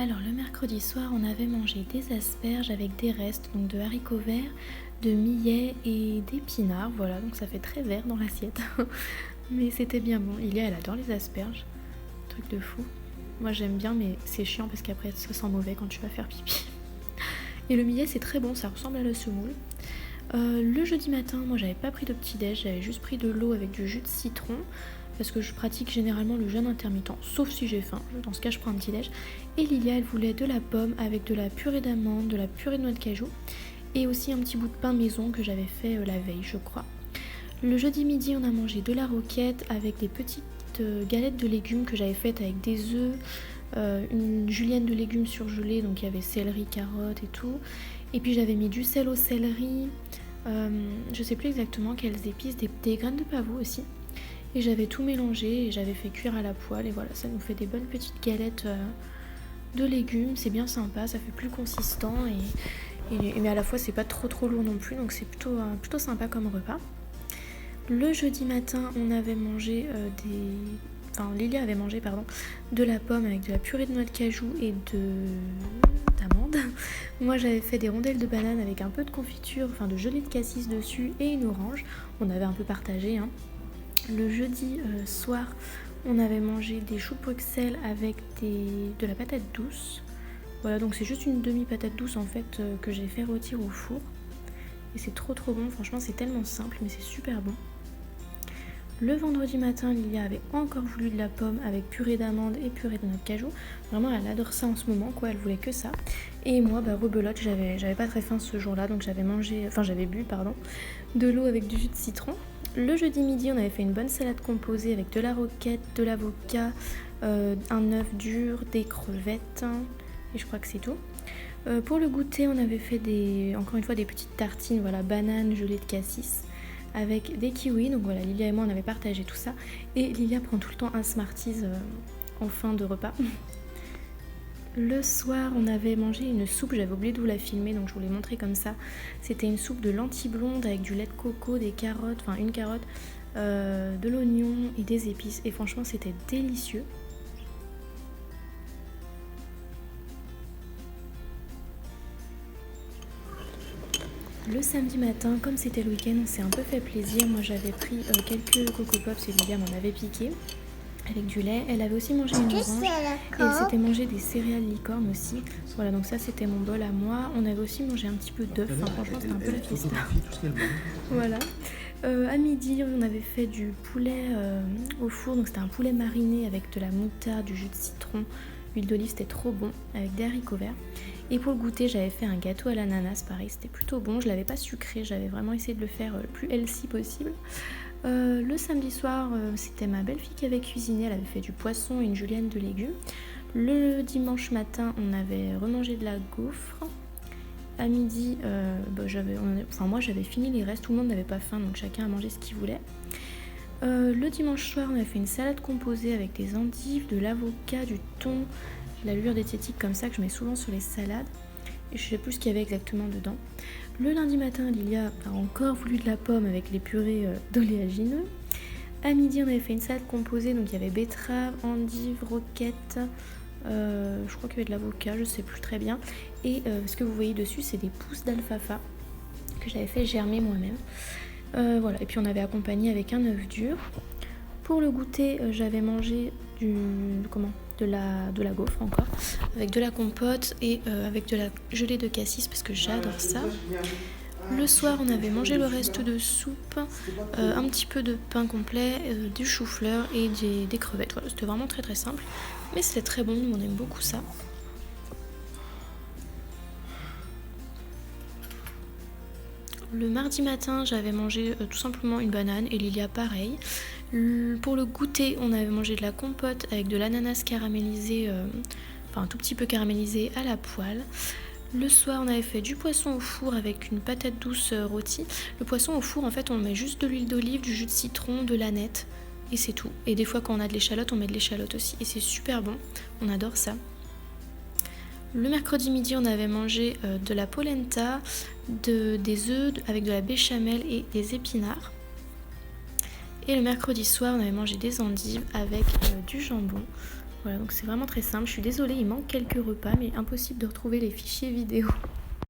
Alors le mercredi soir, on avait mangé des asperges avec des restes, donc de haricots verts, de millet et d'épinards. Voilà, donc ça fait très vert dans l'assiette. Mais c'était bien bon. Ilia, elle adore les asperges. Truc de fou. Moi j'aime bien, mais c'est chiant parce qu'après ça sent mauvais quand tu vas faire pipi. Et le millet c'est très bon, ça ressemble à la semoule. Le jeudi matin, moi j'avais pas pris de petit-déj, j'avais juste pris de l'eau avec du jus de citron. Parce que je pratique généralement le jeûne intermittent, sauf si j'ai faim. Dans ce cas, je prends un petit-déj. Et Lilia, elle voulait de la pomme avec de la purée d'amande, de la purée de noix de cajou et aussi un petit bout de pain maison que j'avais fait la veille, je crois. Le jeudi midi, on a mangé de la roquette avec des petites galettes de légumes que j'avais faites avec des œufs, une julienne de légumes surgelés, donc il y avait céleri, carottes et tout. Et puis j'avais mis du sel au céleri, je sais plus exactement quelles épices, des graines de pavot aussi. Et j'avais tout mélangé et j'avais fait cuire à la poêle et voilà, ça nous fait des bonnes petites galettes de légumes, c'est bien sympa, ça fait plus consistant mais à la fois c'est pas trop lourd non plus, donc c'est plutôt sympa comme repas. Le jeudi matin, on avait mangé Lilia avait mangé de la pomme avec de la purée de noix de cajou et d'amande. Moi j'avais fait des rondelles de banane avec un peu de confiture, de gelée de cassis dessus et une orange. On avait un peu partagé, hein. Le jeudi soir, on avait mangé des choux Bruxelles avec de la patate douce. Voilà, donc c'est juste une demi-patate douce en fait que j'ai fait rôtir au four. Et c'est trop bon, franchement c'est tellement simple mais c'est super bon. Le vendredi matin, Lilia avait encore voulu de la pomme avec purée d'amande et purée de noix de cajou. Vraiment, elle adore ça en ce moment, quoi, elle voulait que ça. Et moi, rebelote, j'avais pas très faim ce jour-là, donc j'avais bu de l'eau avec du jus de citron. Le jeudi midi, on avait fait une bonne salade composée avec de la roquette, de l'avocat, un œuf dur, des crevettes, et je crois que c'est tout. Pour le goûter, on avait fait encore une fois des petites tartines, voilà, bananes, gelée de cassis, avec des kiwis. Donc voilà, Lilia et moi, on avait partagé tout ça. Et Lilia prend tout le temps un Smarties en fin de repas. Le soir, on avait mangé une soupe, j'avais oublié de vous la filmer, donc je vous l'ai montré comme ça. C'était une soupe de lentilles blondes avec du lait de coco, des carottes, une carotte, de l'oignon et des épices. Et franchement, c'était délicieux. Le samedi matin, comme c'était le week-end, on s'est un peu fait plaisir. Moi, j'avais pris quelques Coco Pops et Lilia m'en avait piqué. Avec du lait, elle avait aussi mangé une orange et elle s'était mangé des céréales licorne aussi. Voilà, donc ça c'était mon bol à moi. On avait aussi mangé un petit peu d'œuf, franchement c'était un peu la fiesta. Voilà. À midi, on avait fait du poulet au four, donc c'était un poulet mariné avec de la moutarde, du jus de citron, l'huile d'olive, c'était trop bon, avec des haricots verts. Et pour le goûter, j'avais fait un gâteau à l'ananas, pareil, c'était plutôt bon. Je l'avais pas sucré, j'avais vraiment essayé de le faire le plus healthy possible. Le samedi soir, c'était ma belle-fille qui avait cuisiné, elle avait fait du poisson et une julienne de légumes. Le dimanche matin, on avait remangé de la gaufre. À midi, moi j'avais fini les restes, tout le monde n'avait pas faim, donc chacun a mangé ce qu'il voulait. Le dimanche soir, on avait fait une salade composée avec des endives, de l'avocat, du thon, de la levure diététique comme ça que je mets souvent sur les salades. Et je sais plus ce qu'il y avait exactement dedans. Le lundi matin, Lilia a encore voulu de la pomme avec les purées d'oléagineux. À midi, on avait fait une salade composée, donc il y avait betterave, endive, roquette, je crois qu'il y avait de l'avocat, je sais plus très bien. Et ce que vous voyez dessus, c'est des pousses d'alfalfa que j'avais fait germer moi-même. Voilà, et puis on avait accompagné avec un œuf dur. Pour le goûter, j'avais mangé de la gaufre encore, avec de la compote et avec de la gelée de cassis parce que j'adore ça. Le soir, on avait mangé le reste de soupe, un petit peu de pain complet, du chou-fleur et des crevettes. Voilà, c'était vraiment très simple, mais c'était très bon, nous on aime beaucoup ça. Le mardi matin, j'avais mangé tout simplement une banane et Lilia pareil. Pour le goûter, on avait mangé de la compote avec de l'ananas caramélisé, un tout petit peu caramélisé à la poêle. Le soir, on avait fait du poisson au four avec une patate douce rôtie. Le poisson au four, en fait, on met juste de l'huile d'olive, du jus de citron, de l'aneth et c'est tout. Et des fois, quand on a de l'échalote, on met de l'échalote aussi et c'est super bon. On adore ça. Le mercredi midi, on avait mangé de la polenta, des œufs avec de la béchamel et des épinards. Et le mercredi soir, on avait mangé des endives avec du jambon. Voilà, donc c'est vraiment très simple. Je suis désolée, il manque quelques repas, mais impossible de retrouver les fichiers vidéo.